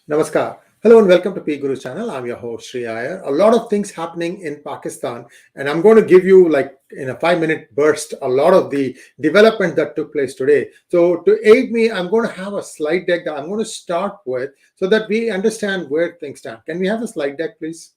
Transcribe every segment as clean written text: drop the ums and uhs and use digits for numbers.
Namaskar. Hello and welcome to P Guru's channel. I'm your host Sri Iyer. A lot of things happening in Pakistan, and I'm going to give you, like in a 5-minute burst, a lot of the development that took place today. So to aid me, I'm going to have a slide deck that I'm going to start with so that we understand where things stand. Can we have the slide deck, please?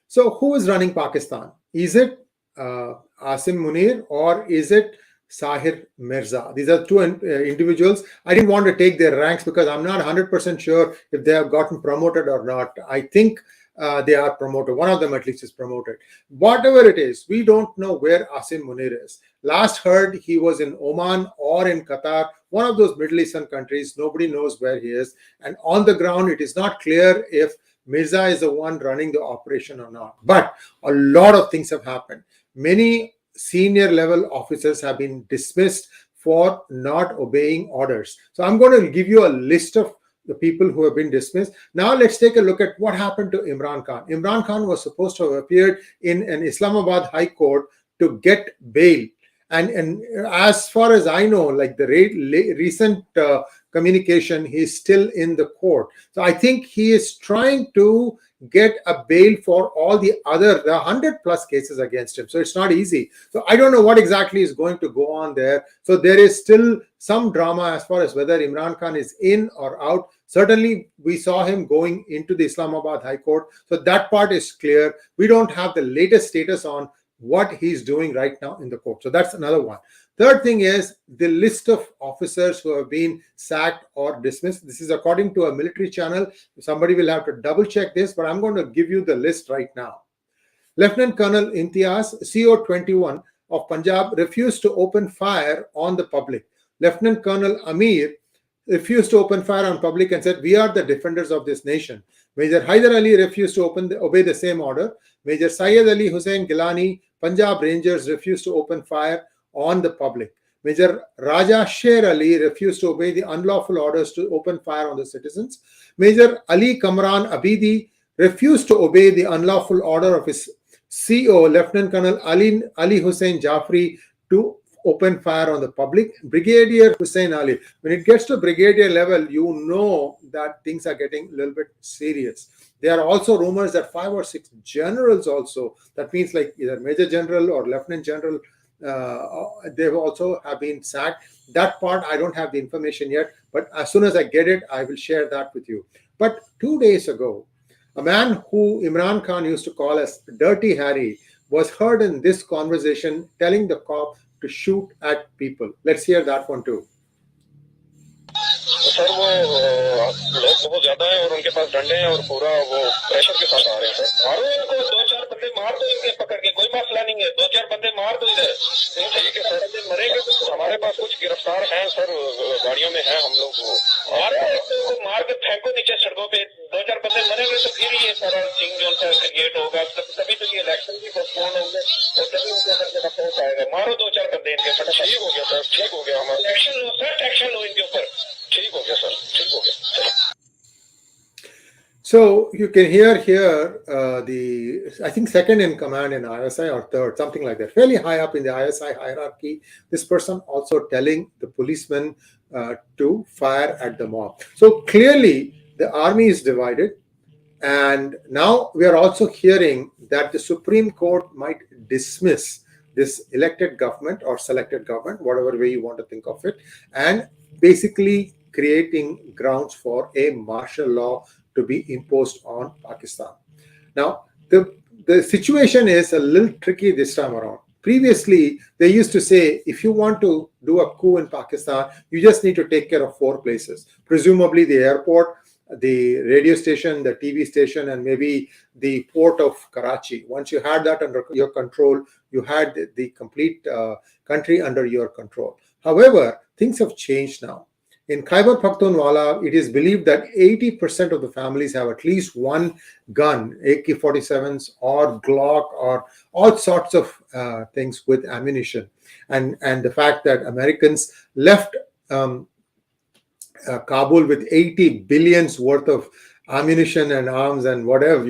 So who is running Pakistan? Is it Asim Munir or is it Sahir Mirza? These are two individuals. I didn't want to take their ranks because I'm not 100% sure if they have gotten promoted or not. I think they are promoted. One of them at least is promoted. Whatever it is, we don't know where Asim Munir is. Last heard he was in Oman or in Qatar, one of those Middle Eastern countries. Nobody knows where he is. And on the ground, it is not clear if Mirza is the one running the operation or not. But a lot of things have happened. Many senior level officers have been dismissed for not obeying orders. So I'm going to give you a list of the people who have been dismissed. Now let's take a look at what happened to Imran Khan. Imran Khan was supposed to have appeared in an Islamabad High Court to get bail. And as far as I know, like the recent communication, he's still in the court. So I think he is trying to get a bail for all the other, there are 100 plus cases against him. So it's not easy. So I don't know what exactly is going to go on there. So there is still some drama as far as whether Imran Khan is in or out. Certainly, we saw him going into the Islamabad High Court. So that part is clear. We don't have the latest status on what he's doing right now in the court. So that's another one. Third thing is the list of officers who have been sacked or dismissed. This is according to a military channel. Somebody will have to double check this, but I'm going to give you the list right now. Lieutenant Colonel Imtiaz, CO21 of Punjab, refused to open fire on the public. Lieutenant Colonel Amir refused to open fire on public and said, "We are the defenders of this nation." Major Haider Ali refused to obey the same order. Major Syed Ali Hussain Gilani, Punjab Rangers, refused to open fire on the public. Major Raja Sher Ali refused to obey the unlawful orders to open fire on the citizens. Major Ali Kamran Abidi refused to obey the unlawful order of his CO, Lieutenant Colonel Ali Hussain Jafri, to open fire on the public. Brigadier Hussain Ali. When it gets to brigadier level, you know that things are getting a little bit serious. There are also rumors that 5 or 6 generals also, that means like either Major General or Lieutenant General, they've also have been sacked. That part, I don't have the information yet, but as soon as I get it, I will share that with you. But 2 days ago, a man who Imran Khan used to call as Dirty Harry was heard in this conversation telling the cop to shoot at people. Let's hear that one too. Sir वो लोग बहुत ज्यादा है और उनके पास डंडे हैं और पूरा वो प्रेशर के साथ आ रहे हैं सर। मारो इनको, 2-4 बंदे मार दो इनके पकड़ के, कोई मसला नहीं है, 2-4 बंदे मार दो इधर। ठीक है सर, मरेंगे तो हमारे पास कुछ गिरफ्तार हैं सर, गाड़ियों में हैं हम लोग। वो मार के फेंको नीचे सड़कों पे, 2-4 बंदे मरेंगे तो फिर ये सारा सिंह जो क्रिएट होगा, तभी तो ये इलेक्शन भी पोस्टपोन होंगे और तभी उनके अंदर से अफसोस आएगा। मारो 2-4 बंदे इनके फटाफट। ठीक हो गया सर, ठीक हो गया, हमारा एक्शन लो सर, एक्शन लो इनके ऊपर। So you can hear here I think second in command in ISI or third, something like that, fairly high up in the ISI hierarchy. This person also telling the policemen to fire at the mob. So clearly the army is divided. And now we are also hearing that the Supreme Court might dismiss this elected government or selected government, whatever way you want to think of it, and basically creating grounds for a martial law to be imposed on Pakistan. Now, the situation is a little tricky this time around. Previously, they used to say, if you want to do a coup in Pakistan, you just need to take care of 4 places, presumably the airport, the radio station, the TV station, and maybe the port of Karachi. Once you had that under your control, you had the complete country under your control. However, things have changed now. In Khyber Pakhtunkhwa, it is believed that 80% of the families have at least one gun, AK-47s or Glock or all sorts of things with ammunition. And the fact that Americans left Kabul with 80 billions worth of ammunition and arms and whatever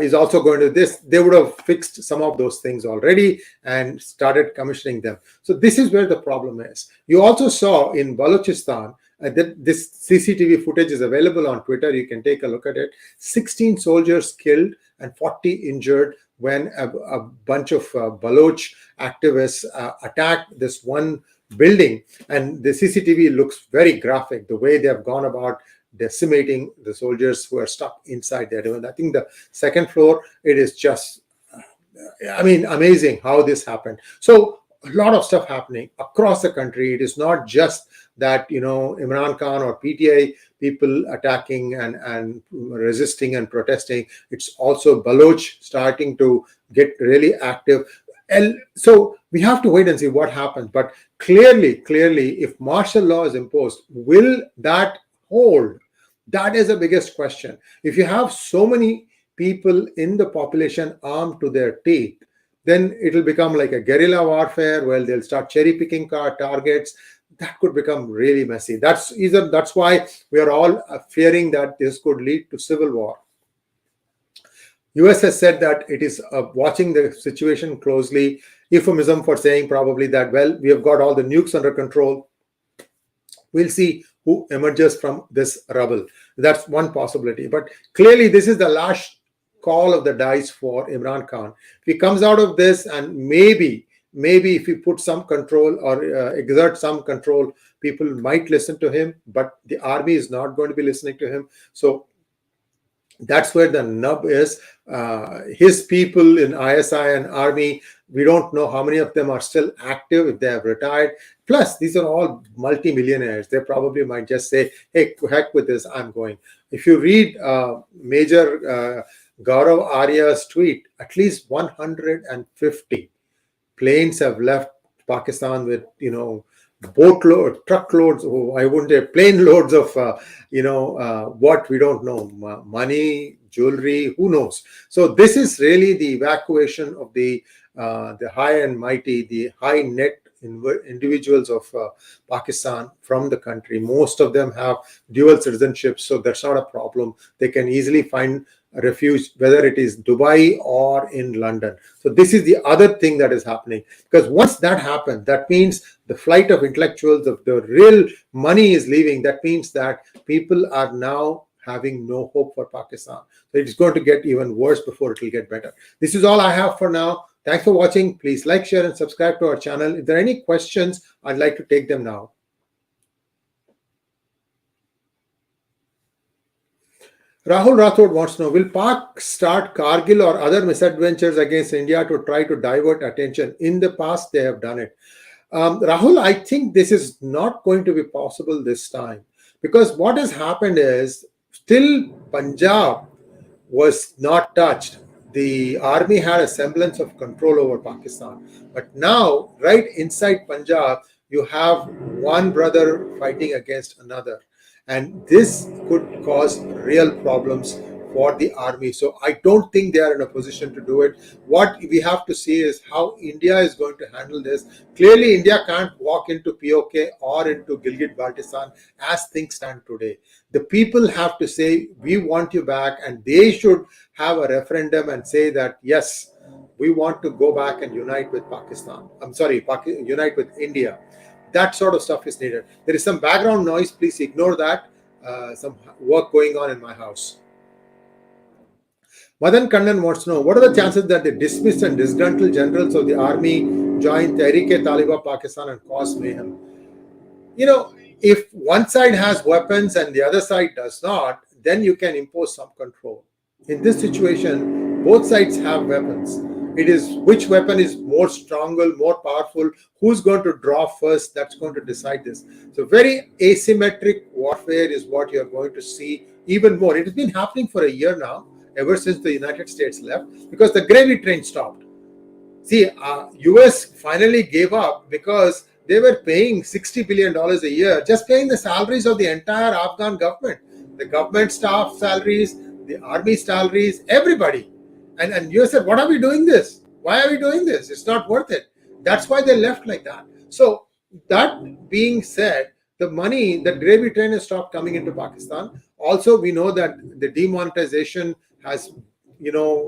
is also going to this. They would have fixed some of those things already and started commissioning them. So this is where the problem is. You also saw in Balochistan This CCTV footage is available on Twitter. You can take a look at it. 16 soldiers killed and 40 injured when a bunch of Baloch activists attacked this one building. And the CCTV looks very graphic, the way they have gone about decimating the soldiers who are stuck inside there. I think the second floor, it is just, amazing how this happened. So a lot of stuff happening across the country. It is not just that, Imran Khan or PTI people attacking and resisting and protesting. It's also Baloch starting to get really active. And so we have to wait and see what happens. But clearly, if martial law is imposed, will that hold? That is the biggest question. If you have so many people in the population armed to their teeth, then it will become like a guerrilla warfare where they'll start cherry picking targets. That could become really messy. That's why we are all fearing that this could lead to civil war. US has said that it is watching the situation closely. Euphemism for saying probably that, well, we have got all the nukes under control. We'll see who emerges from this rubble. That's one possibility. But clearly, this is the last call of the dice for Imran Khan. If he comes out of this and maybe if he put some control or exert some control, people might listen to him, but the army is not going to be listening to him. So that's where the nub is. His people in ISI and army, we don't know how many of them are still active, if they have retired. Plus, these are all multimillionaires. They probably might just say, hey, heck with this, I'm going. If you read Major Gaurav Arya's tweet, at least 150 planes have left Pakistan with, boatload, truckloads, I wouldn't say plane loads of, what we don't know, money, jewelry, who knows. So this is really the evacuation of the high and mighty, the high net individuals of Pakistan from the country. Most of them have dual citizenship, so that's not a problem. They can easily find refuge, whether it is Dubai or in London. So this is the other thing that is happening, because once that happens, that means the flight of intellectuals, of the real money is leaving. That means that people are now having no hope for Pakistan. So it's going to get even worse before it will get better. This is all I have for now. Thanks for watching. Please like, share, and subscribe to our channel. If there are any questions, I'd like to take them now. Rahul Rathod wants to know, will Pak start Kargil or other misadventures against India to try to divert attention? In the past, they have done it. Rahul, I think this is not going to be possible this time, because what has happened is still Punjab was not touched. The army had a semblance of control over Pakistan. But now, right inside Punjab, you have one brother fighting against another. And this could cause real problems for the army. So I don't think they are in a position to do it. What we have to see is how India is going to handle this. Clearly, India can't walk into POK or into Gilgit-Baltistan as things stand today. The people have to say, we want you back, and they should have a referendum and say that, yes, we want to go back and unite with Pakistan. Unite with India. That sort of stuff is needed. There is some background noise. Please ignore that. Some work going on in my house. Madan Kannan wants to know, what are the chances that the dismissed and disgruntled generals of the army join Tehreek-e-Taliban Pakistan and cause mayhem? If one side has weapons and the other side does not, then you can impose some control. In this situation, both sides have weapons. It is which weapon is more stronger, more powerful, who's going to draw first, that's going to decide this. So very asymmetric warfare is what you're going to see even more. It has been happening for a year now, ever since the United States left, because the gravy train stopped. See, US finally gave up because they were paying $60 billion a year, just paying the salaries of the entire Afghan government, the government staff salaries, the army salaries, everybody. And US said, what are we doing this? Why are we doing this? It's not worth it. That's why they left like that. So that being said, the money, the gravy train has stopped coming into Pakistan. Also, we know that the demonetization has,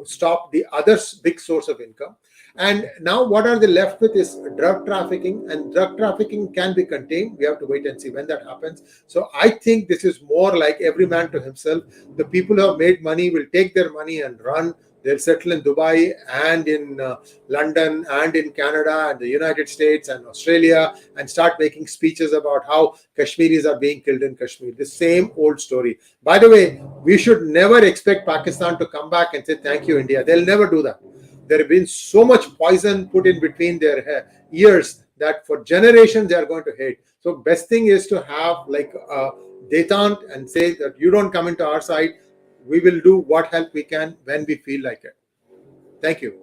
stopped the other big source of income. And now what are they left with is drug trafficking, and drug trafficking can be contained. We have to wait and see when that happens. So I think this is more like every man to himself. The people who have made money will take their money and run. They'll settle in Dubai and in London and in Canada and the United States and Australia and start making speeches about how Kashmiris are being killed in Kashmir. The same old story. By the way, we should never expect Pakistan to come back and say, thank you, India. They'll never do that. There have been so much poison put in between their ears that for generations they are going to hate. So best thing is to have like a detente and say that you don't come into our side. We will do what help we can when we feel like it. Thank you.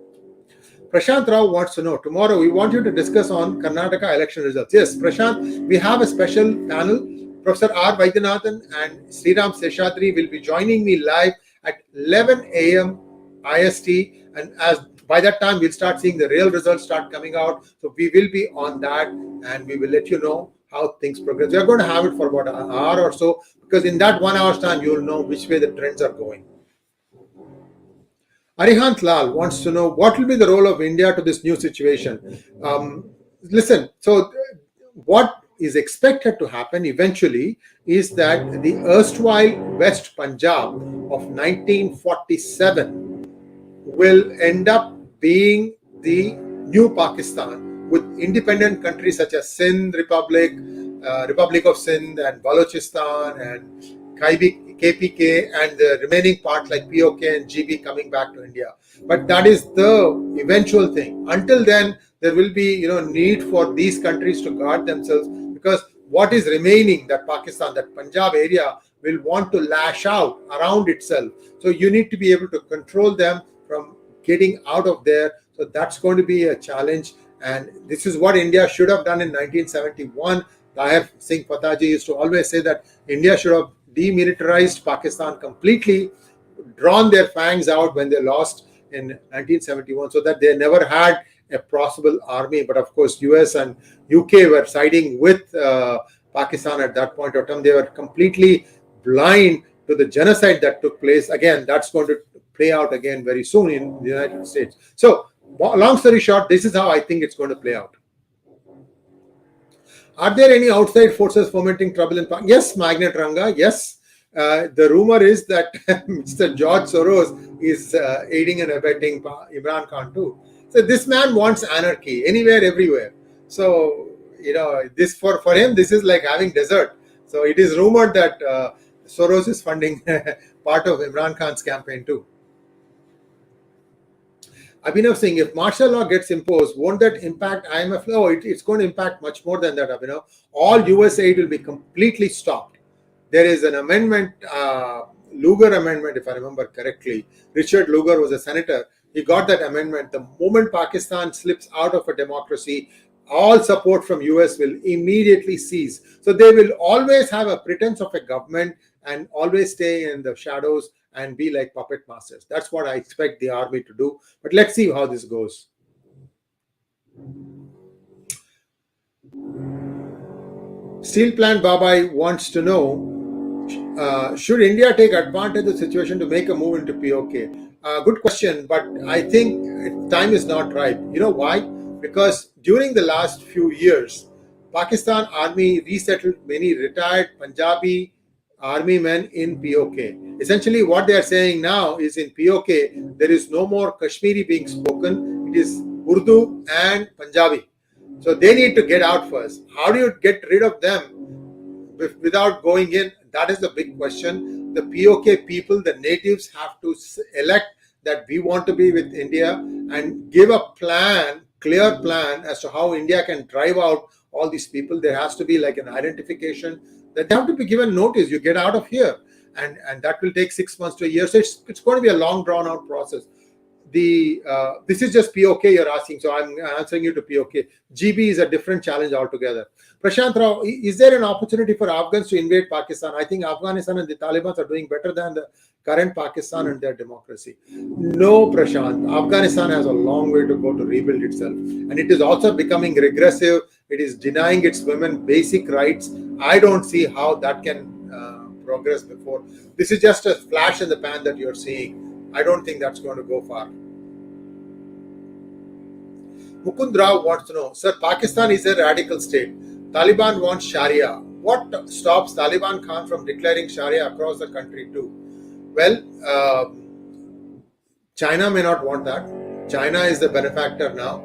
Prashant Rao wants to know, tomorrow we want you to discuss on Karnataka election results. Yes, Prashant, we have a special panel. Professor R. Vaidyanathan and Sriram Seshadri will be joining me live at 11 a.m. IST, and as by that time we'll start seeing the real results start coming out. So we will be on that, and we will let you know how things progress. We are going to have it for about an hour or so, because in that 1 hour's time, you'll know which way the trends are going. Arihant Lal wants to know what will be the role of India to this new situation. Listen, so what is expected to happen eventually is that the erstwhile West Punjab of 1947 will end up being the new Pakistan, with independent countries such as Sindh Republic, Republic of Sindh and Balochistan and KPK and the remaining part like POK and GB coming back to India. But that is the eventual thing. Until then, there will be need for these countries to guard themselves, because what is remaining, that Pakistan, that Punjab area, will want to lash out around itself. So you need to be able to control them from getting out of there. So that's going to be a challenge. And this is what India should have done in 1971. Tahir Singh Pataji used to always say that India should have demilitarized Pakistan completely, drawn their fangs out when they lost in 1971, so that they never had a possible army. But of course, US and UK were siding with Pakistan at that point of time. They were completely blind to the genocide that took place. Again, that's going to play out again very soon in the United States. So, long story short, this is how I think it's going to play out. Are there any outside forces fomenting trouble in Pakistan? Yes, Magnet Ranga, yes. The rumor is that Mr. George Soros is aiding and abetting Imran Khan too. So this man wants anarchy anywhere, everywhere. So, this for him, this is like having desert. So it is rumored that Soros is funding part of Imran Khan's campaign too. Abhinav Singh, if martial law gets imposed, won't that impact IMF? No, it's going to impact much more than that, Abhinav. All US aid will be completely stopped. There is an amendment, Lugar amendment, if I remember correctly. Richard Lugar was a senator. He got that amendment. The moment Pakistan slips out of a democracy, all support from US will immediately cease. So they will always have a pretense of a government and always stay in the shadows and be like puppet masters. That's what I expect the army to do. But let's see how this goes. Steel Plant Babai wants to know, should India take advantage of the situation to make a move into POK? Good question, but I think time is not ripe. You know why? Because during the last few years, Pakistan army resettled many retired Punjabi army men in POK. Essentially, what they are saying now is in POK, there is no more Kashmiri being spoken. It is Urdu and Punjabi. So they need to get out first. How do you get rid of them without going in? That is the big question. The POK people, the natives, have to elect that we want to be with India and give a plan, clear plan as to how India can drive out all these people. There has to be like an identification that they have to be given notice. You get out of here, and that will take 6 months to a year. So it's going to be a long drawn out process. This is just POK you're asking, so I'm answering you to POK. GB is a different challenge altogether. Prashant Rao, is there an opportunity for Afghans to invade Pakistan? I think Afghanistan and the Taliban are doing better than the current Pakistan and their democracy. No, Prashant. Afghanistan has a long way to go to rebuild itself, and it is also becoming regressive. It is denying its women basic rights. I don't see how that can progress before. This is just a flash in the pan that you're seeing. I don't think that's going to go far. Mukund Rao wants to know, sir, Pakistan is a radical state. Taliban wants Sharia. What stops Taliban Khan from declaring Sharia across the country too? Well, China may not want that. China is the benefactor now,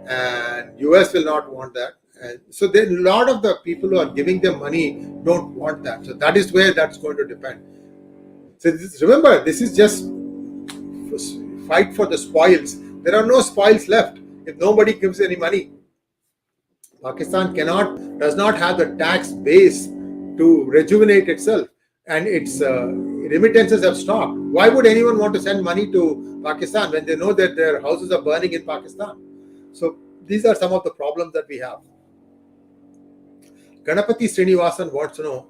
and US will not want that. And so then a lot of the people who are giving them money don't want that. So that is where that's going to depend. So remember, this is just fight for the spoils. There are no spoils left if nobody gives any money. Pakistan does not have the tax base to rejuvenate itself, and its remittances have stopped. Why would anyone want to send money to Pakistan when they know that their houses are burning in Pakistan? So these are some of the problems that we have. Ganapati Srinivasan wants to know,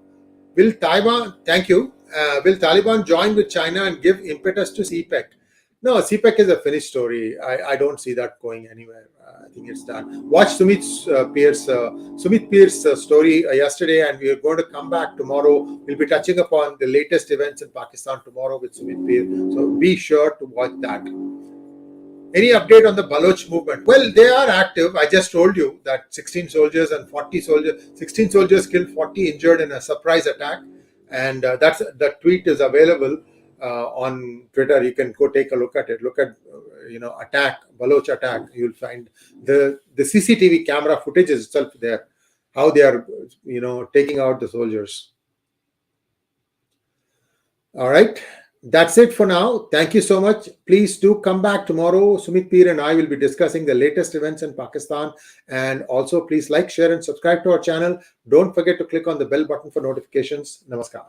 will Taliban join with China and give impetus to CPEC? No, CPEC is a finished story. I don't see that going anywhere. I think it's done. Watch Sumit Pierce's story yesterday, and we are going to come back tomorrow. We'll be touching upon the latest events in Pakistan tomorrow with Sumit Pierce. So be sure to watch that. Any update on the Baloch movement? Well, they are active. I just told you that 16 soldiers, 16 soldiers killed, 40 injured in a surprise attack. And the tweet is available on Twitter. You can go take a look at it. Look at, Baloch attack. You'll find the CCTV camera footage itself there, how they are, taking out the soldiers. All right. That's it for now. Thank you so much. Please do come back tomorrow. Sumit Peer and I will be discussing the latest events in Pakistan. And also, please like, share, and subscribe to our channel. Don't forget to click on the bell button for notifications. Namaskar.